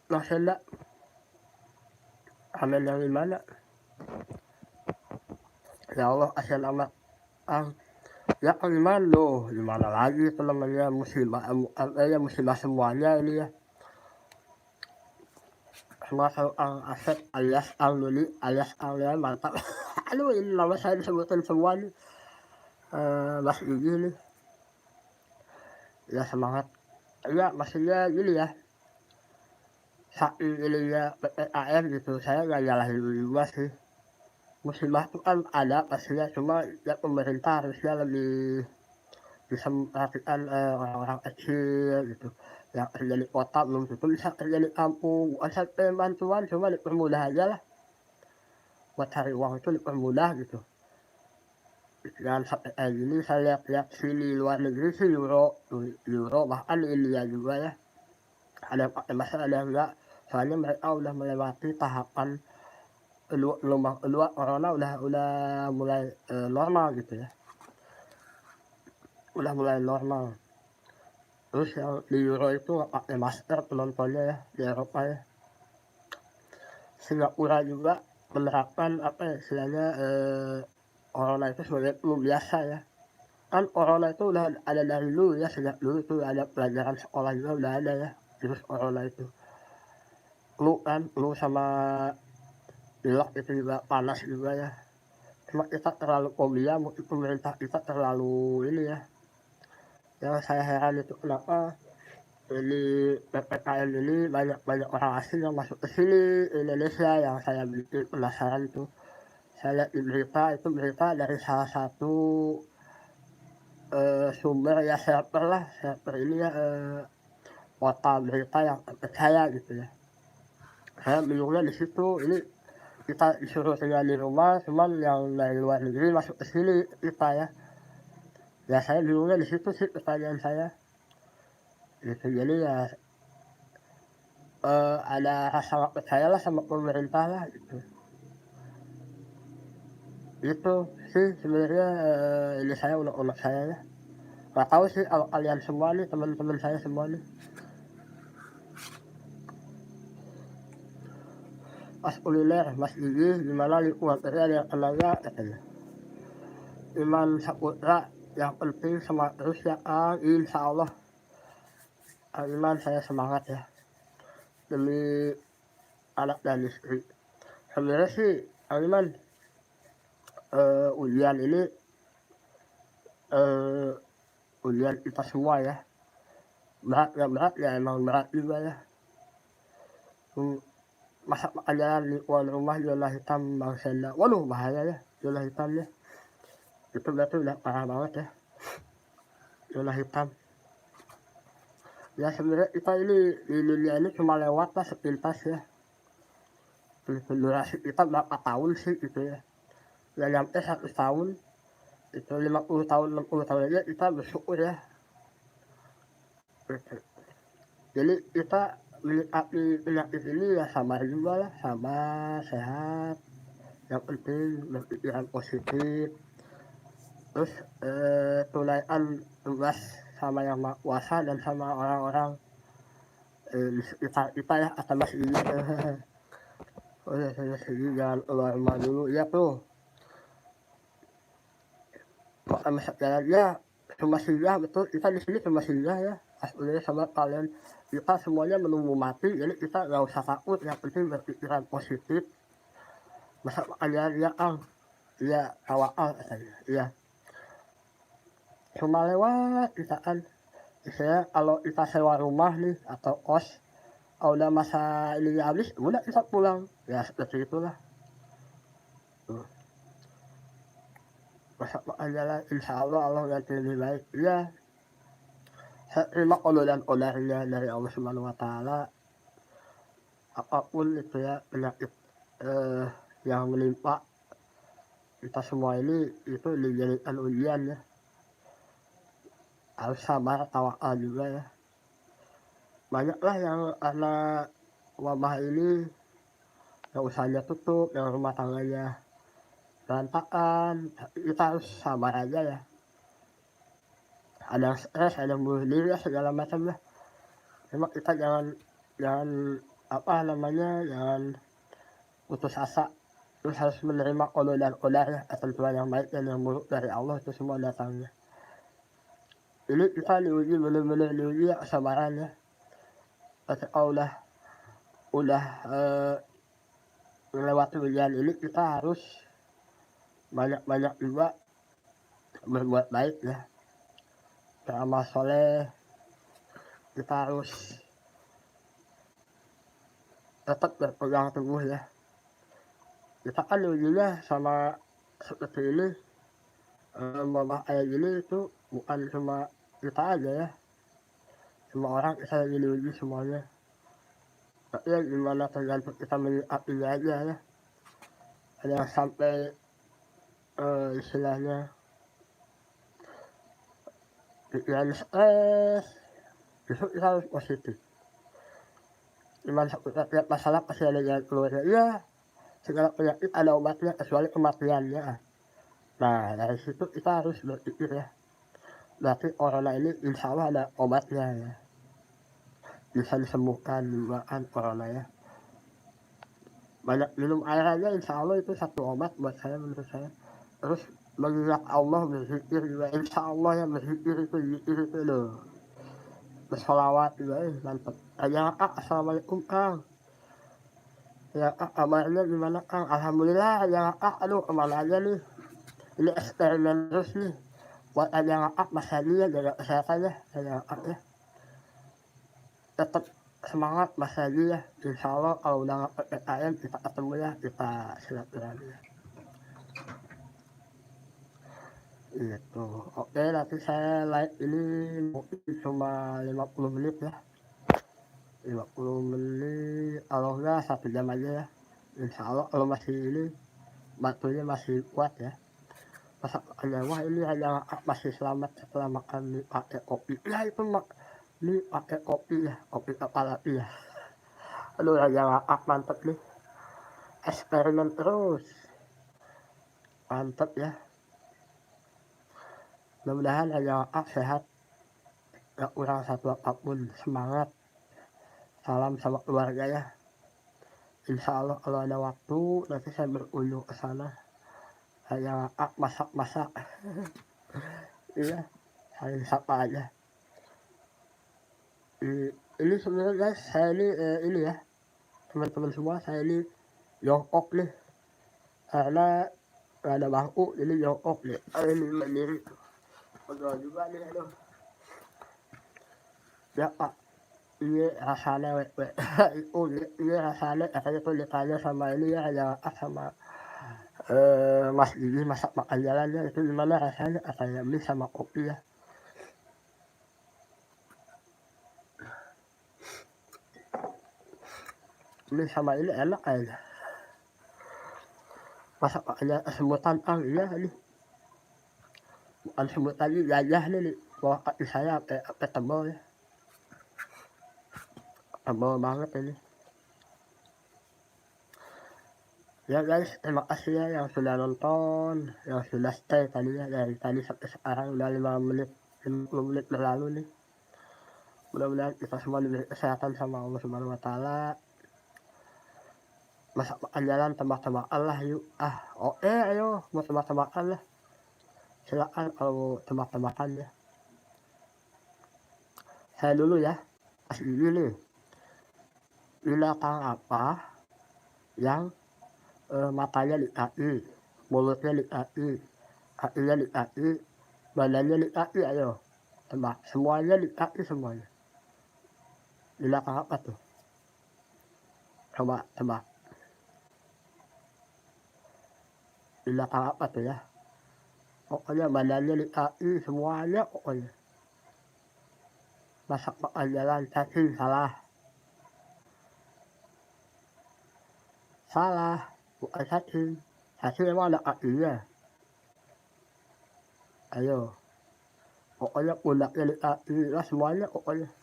Mas Enda, amin yang di mana? Ya Allah, kasihan amat. Ya Iman loh, gimana lagi itu namanya musibah, musibah semuanya ini ya. Semua Asep alias Al-Nuni alias Al-Lian mantap. Aduh ini nama saya disebutin semua nih. Mas Gigi nih. Ya semangat. Ya maksudnya gini ya. Saking ininya PPKM gitu, saya nggak nyalahin juga sih. Musibah itu kan ada pastinya, cuma ya pemerintah harusnya lebih bisa memperhatikan orang-orang kecil gitu. Yang kerja di kota belum tentu bisa kerja di kampung. Bukan sampai bantuan, cuma dipermudah aja lah. Buat cari uang itu dipermudah gitu. Jangan sampai kayak gini, saya lihat-lihat sini luar negeri sih Euro bahkan di India juga ya. Ada yang pakai masker, ada yang enggak. Soalnya mereka udah melewati tahapan gelombang kedua corona udah mulai normal gitu ya. Udah mulai normal. Terus yang di Euro itu nggak pakai masker penontonnya ya di Eropa ya. Singapura juga menerapkan apa ya istilahnya corona itu sebagai flu biasa ya. Kan corona itu udah ada dari dulu ya, sejak dulu itu ada pelajaran sekolah juga udah ada ya virus corona itu. Flu sama pilek itu juga panas juga ya. Cuma kita terlalu fobia, mungkin pemerintah kita terlalu ini ya. Yang saya heran itu kenapa ini PPKM ini banyak orang asing yang masuk ke sini Indonesia, yang saya bikin penasaran itu. Saya lihat di berita dari salah satu sumber ya, server ini ya, portal berita yang terpercaya gitu ya. Saya bingungnya di situ, ini kita disuruh tinggal di rumah, cuman yang dari luar negeri masuk ke sini kita ya. Ya saya bingungnya di situ sih pertanyaan saya. Gitu, jadi ya ada rasa nggak percaya lah sama pemerintah lah gitu. Itu sih sebenarnya ini saya unek-unek saya ya. Nggak tahu sih kalau kalian semua nih, teman-teman saya semua nih. Pas kuliner Mas Gigi gimana lingkungan kerja ada yang tenaga katanya. Iman Saputra yang penting semangat terus ya Kang, insya Allah. Iman saya semangat ya demi anak dan istri. Sebenarnya sih Iman ujian ini ujian kita semua ya. Berat ya emang berat juga ya. Masak makanan di luar rumah zona hitam Bang Senda. Waduh bahaya ya zona hitamnya. Itu berarti udah parah banget ya. Zona hitam. Ya sebenarnya kita ini di dunia ini cuma lewat lah sepintas ya. Durasi kita berapa tahun sih gitu ya. Nggak nyampe 100 tahun. Itu 50 tahun, 60 tahun aja kita bersyukur ya. Jadi kita menikmati penyakit ini ya sabar juga lah, sabar, sehat. Yang penting berpikiran positif. Terus tunaikan tugas sama yang Maha Kuasa dan sama orang-orang di sekitar kita ya, atau masih ini. Oh ya, saya sendiri jangan keluar rumah dulu. Ya tuh, kok masuk jalannya cuma singgah, betul. Kita di sini cuma singgah ya. Aslinya sama kalian. Kita semuanya menunggu mati, jadi kita nggak usah takut. Yang penting berpikiran positif. Masa kalian ya Kang? Iya, awal katanya. Iya, cuma lewat kita kan. Misalnya kalau kita sewa rumah nih atau kos, kalau udah masa ini habis, udah kita pulang. Ya seperti itulah. Tuh. Masa jalan, insya Allah Allah ganti lebih baik. Iya, saya terima qada dan qadarnya dari Allah Subhanahu wa taala. Apapun itu ya penyakit eh, yang menimpa kita semua ini itu dijadikan ujian ya. Harus sabar, tawakal juga ya. Banyaklah yang karena wabah ini yang usahanya tutup, yang rumah tangganya berantakan. Kita harus sabar aja ya. Ada yang stres, ada yang bunuh diri ya, segala macam lah. Cuma kita jangan jangan apa namanya, jangan putus asa. Terus harus menerima qada dan qadar ya, ketentuan yang baik dan yang buruk dari Allah itu semua datangnya. Ini kita diuji, benar-benar diuji ya kesabarannya. Ketika udah melewati ujian ini, kita harus banyak-banyak juga berbuat baik ya. Beramal soleh, kita harus tetap berpegang teguh ya. Kita kan diujinya sama seperti ini, wabah kayak gini itu bukan cuma kita aja ya. Semua orang kita lagi diuji semuanya. Tapi ya gimana tergantung kita menyikapinya aja ya. Ada yang sampai istilahnya pikiran stres, justru kita harus positif. Gimana setiap masalah pasti ada jalan keluarnya. Iya, segala penyakit ada obatnya kecuali kematiannya. Nah dari situ kita harus berpikir ya. Berarti corona ini insya Allah ada obatnya ya. Bisa disembuhkan juga kan corona ya. Banyak minum air aja insya Allah itu satu obat buat saya, menurut saya. Terus mengingat Allah, berzikir juga insya Allah ya. Berzikir itu loh. Bersolawat juga mantap. Ya Kak, assalamualaikum Kang. Ya Kak, kabarnya gimana Kang? Alhamdulillah ya Kak, aduh kemana aja nih. Ini eksperimen terus nih. Buat aja Kak, Mas Hadi ya, jaga kesehatan ya Kak ya. Tetap semangat Mas Hadi ya. Insya Allah kalau udah nggak PPKM kita ketemu ya, kita silaturahmi ya. Gitu. Oke, nanti saya live ini mungkin cuma 50 menit ya. 50 menit, kalau enggak 1 jam aja ya. Insya Allah kalau masih ini batunya masih kuat ya. Masa wah ini hanya masih selamat setelah makan mie pakai kopi. Ya itu mie pakai kopi ya, kopi kepala ya. Aduh hanya mantep nih. Eksperimen terus. Mantep ya. Mudah-mudahan hanya sehat. Gak kurang satu apapun. Semangat. Salam sama keluarga ya. Insya Allah kalau ada waktu nanti saya berkunjung ke sana. Saya masak-masak. Iya, saya sapa aja. Ini sebenarnya guys, saya ini ya, teman-teman semua, saya ini jongkok nih. Karena gak ada bangku, jadi jongkok nih. Ini berdiri. Betul juga nih, aduh. Ya Pak, ini rasanya ini rasanya katanya tuh ditanya sama ini ya, ada sama Mas Gigi masak makan jalannya itu gimana rasanya, katanya mie sama kopi ya. Mie sama ini enak aja. Masak makannya sebutan iya nih. Bukan sebutan ini gajah nih, bawa kaki saya sampai tebal ya. Tebal banget ini. Ya guys, terima kasih ya yang sudah nonton, yang sudah stay tadi ya, dari tadi sampai sekarang udah 5 menit, 50 menit berlalu nih. Mudah-mudahan kita semua diberi kesehatan sama Allah Subhanahu wa taala. Masa makan jalan tebak-tebakan lah yuk. Ah, oke ayo mau tebak-tebakan lah. Silakan kalau mau tebak-tebakan ya. Saya dulu ya. Pas ini nih. Binatang apa yang matanya di kaki, mulutnya di kaki, kakinya di kaki, badannya di kaki, ayo tebak. Semuanya di kaki semuanya. Binatang apa tuh? Coba tebak. Binatang apa tuh ya? Pokoknya badannya di kaki semuanya pokoknya. Masa makan jalan cacing, salah. Salah, bukan cacing. Cacing emang ada kakinya. Ayo, pokoknya pundaknya di kaki lah semuanya pokoknya.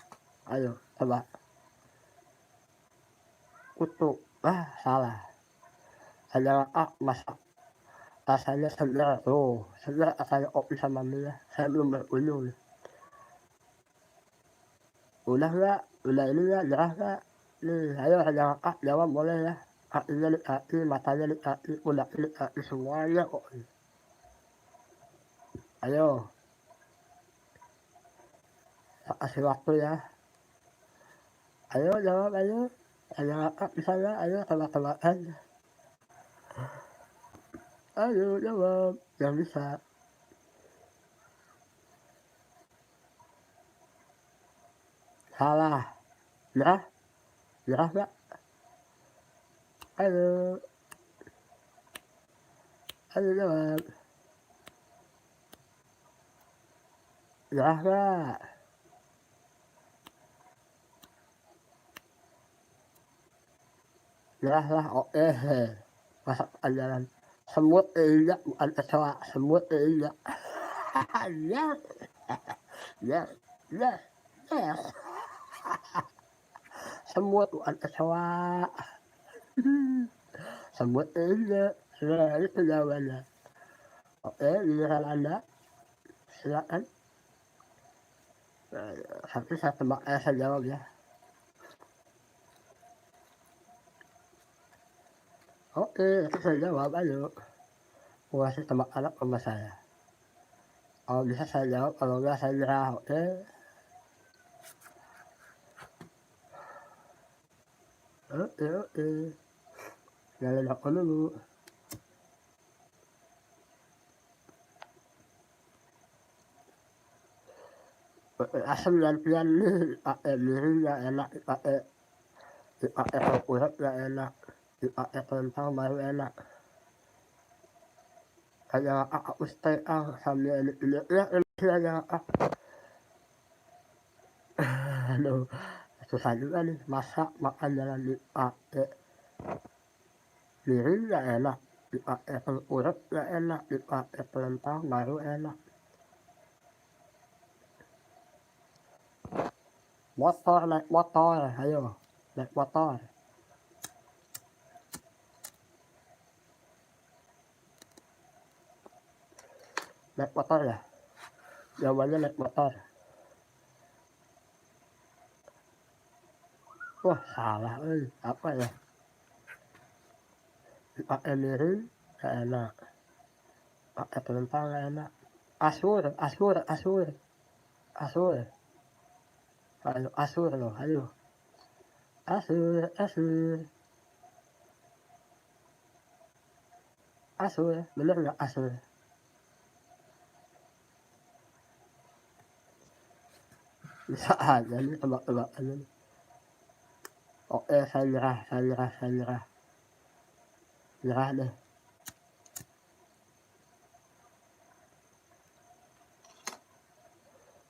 Ayo, tebak. Kutu. Ah, salah. Ada masak rasanya segar tuh, segar rasanya kopi sama mie ya. Saya belum berkunjung nih. Udah nggak? Udah ini ya, nyerah nggak? Nih, ayo ada jawab boleh ya. Kakinya di kaki, matanya di kaki, pundaknya di kaki semuanya kok. Ayo, tak kasih waktu ya. Ayo jawab ayo. Ada bisa nggak? Ayo tebak-tebakan. Ayo jawab, yang bisa. Salah. Nyerah? Nyerah nggak? Ayo, ayo jawab. Nyerah nggak? Nyerah lah, oke. Masak andalan. Semut iya, bukan kecoa. Semut iya. Yes, yes, yes, yes. Semut bukan kecoa. Semut iya. Nah, itu jawabannya. Oke, giliran Anda. Silakan. Satu saya tebak, saya jawab ya. Oke, itu saya jawab, ayo. Mau kasih tebak anak sama saya. Kalau bisa saya jawab, kalau enggak saya nyerah, oke? Oke. Nyalain aku dulu. Asam gantian nih, dipakai miring nggak enak, dipakai tengkurap nggak enak, dipakai kentang baru enak. Kayak aku steak sambil lihat ini aja. Aduh, susah juga nih masak makan jalan dipakai miring nggak enak, dipakai tengkurap nggak enak, dipakai kentang baru enak. Motor, naik motor, ayo naik motor. Naik motor ya, jawabannya naik motor. Wah salah, apa ya? Pakai miring gak enak, pakai kentang gak enak. Asur. Ayo asur loh, ayo. Asur, bener nggak asur? Bisa aja nih tebak-tebakan nih. Oke, saya nyerah. Nyerah deh.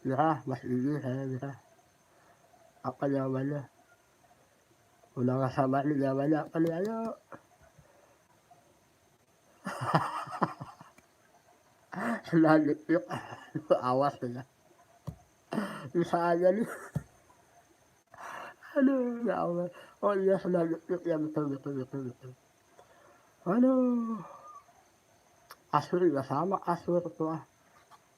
Nyerah, Mas ini saya nyerah. Apa jawabannya? Udah gak sabar nih jawabannya apa nih, ayo. Senang detik, awas ya. Bisa aja nih. Aduh, ya Allah. Oh iya, senang detik ya, betul. Aduh, asur juga sama, asur tuh ah.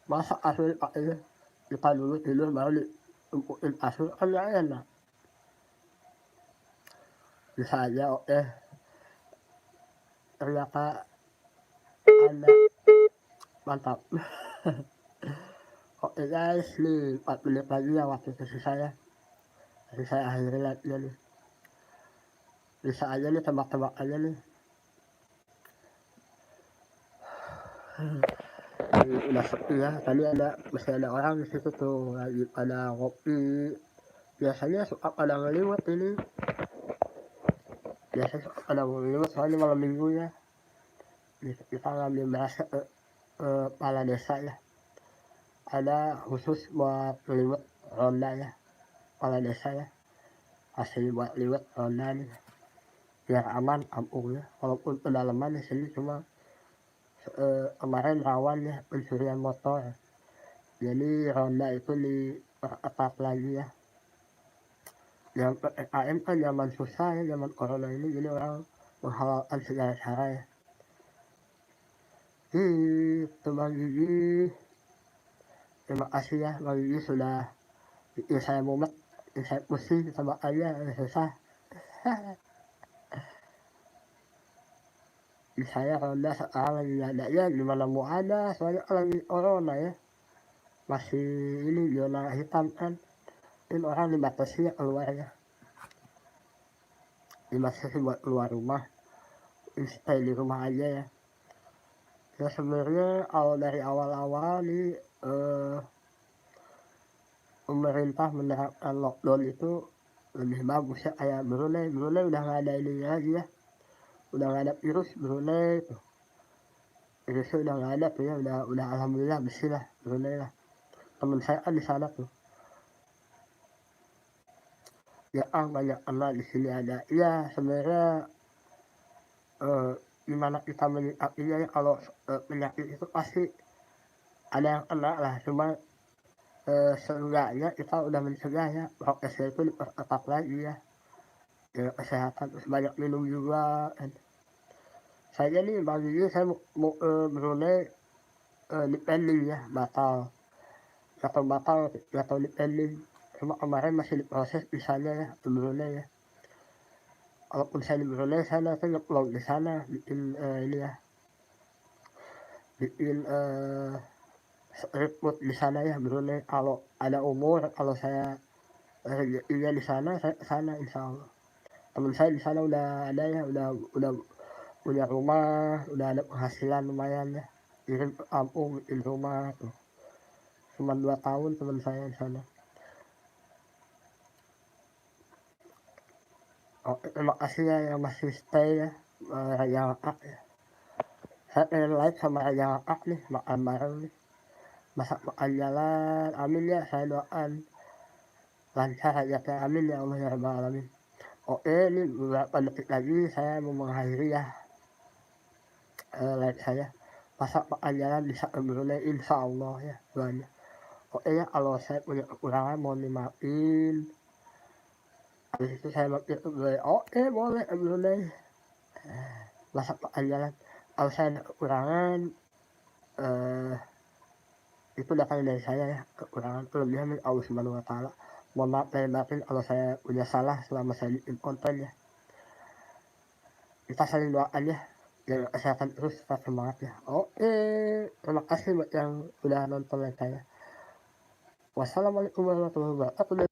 Masa asur pakainya kita dulu tidur baru diumpukin asur kan gak enak. Bisa aja, oke. ternyata ada mantap. Oke guys, nih 4 menit lagi ya waktu tersisa ya. Jadi saya akhiri live-nya nih. Bisa aja nih tebak-tebak aja nih. Ini udah sepi ya. Tadi masih ada orang di situ tuh lagi pada ngopi. Biasanya suka pada ngeliwat ini. Biasanya suka pada ngeliwat soalnya malam minggu ya. Kita ngambil berasa kepala desa ya. Ada khusus buat ngeliwat ronda ya. Kepala desa ya. Asli buat liwat ronda nih. Biar aman kampungnya. Walaupun pedalaman di sini cuma kemarin rawan ya pencurian motor. Jadi ronda itu diperketat lagi ya. Yang PPKM kan zaman susah ya, zaman corona ini, jadi orang menghalalkan segala cara ya. Itu Bang Gigi. Terima kasih ya Bang Gigi sudah bikin saya mumet, bikin saya pusing sama aja susah. Di saya ronda sekarang lagi gak ada ya, gimana mau ada, soalnya kan lagi corona ya. Masih ini zona hitam kan. Ini orang dibatasi ya keluarnya. Dibatasi buat keluar rumah. Stay di rumah aja ya. Ya sebenarnya kalau dari awal-awal nih pemerintah menerapkan lockdown itu lebih bagus ya, kayak Brunei udah nggak ada ini lagi ya, udah nggak ada virus Brunei tuh, virusnya udah nggak ada tuh ya, udah alhamdulillah bersih lah Brunei lah. Temen saya kan di sana tuh ya, banyak kena di sini ada ya. Sebenarnya gimana kita menyikapinya ya, kalau penyakit itu pasti ada yang kena lah, cuma seenggaknya kita udah mencegah ya, prokesnya itu diperketat lagi ya, jaga kesehatan, terus banyak minum juga kan. Saya nih baginya saya mau Brunei depending ya, batal atau depending, cuma kemarin masih diproses bisanya ya ke Brunei ya. Walaupun saya di Brunei, saya nanti nge-vlog di sana, bikin ini ya, bikin report di sana ya Brunei. Kalau ada umur, kalau saya rezekinya di sana, saya ke sana insya Allah. Temen saya di sana udah ada ya, udah punya rumah, udah ada penghasilan lumayan ya. Kirim ke kampung, bikin rumah tuh. Cuma 2 tahun teman saya di sana. Oke, terima kasih ya yang masih stay ya, Raja Ngakak ya. Saya pengen live sama Raja Ngakak nih, makan bareng nih. Masak-makan jalan, amin ya, saya doakan lancar aja ya, amin ya Allah ya Rabbal Alamin. Oke, ini beberapa detik lagi saya mau mengakhiri ya live saya. Masak-makan jalan bisa ke Brunei insya Allah ya doanya. Oke ya, kalau saya punya kekurangan mohon dimaafin. Habis itu saya mampir ke Brunei. Oke, boleh ke Brunei. Masak makan jalan. Kalau saya ada kekurangan, itu datang dari saya ya. Kekurangan kelebihan dari Allah Subhanahu wa Ta'ala. Mohon maaf lahir batin kalau saya punya salah selama saya bikin konten ya. Kita saling doakan ya. Jaga kesehatan terus, tetap semangat ya. Oke, terima kasih buat yang udah nonton live saya. Wassalamualaikum warahmatullahi wabarakatuh.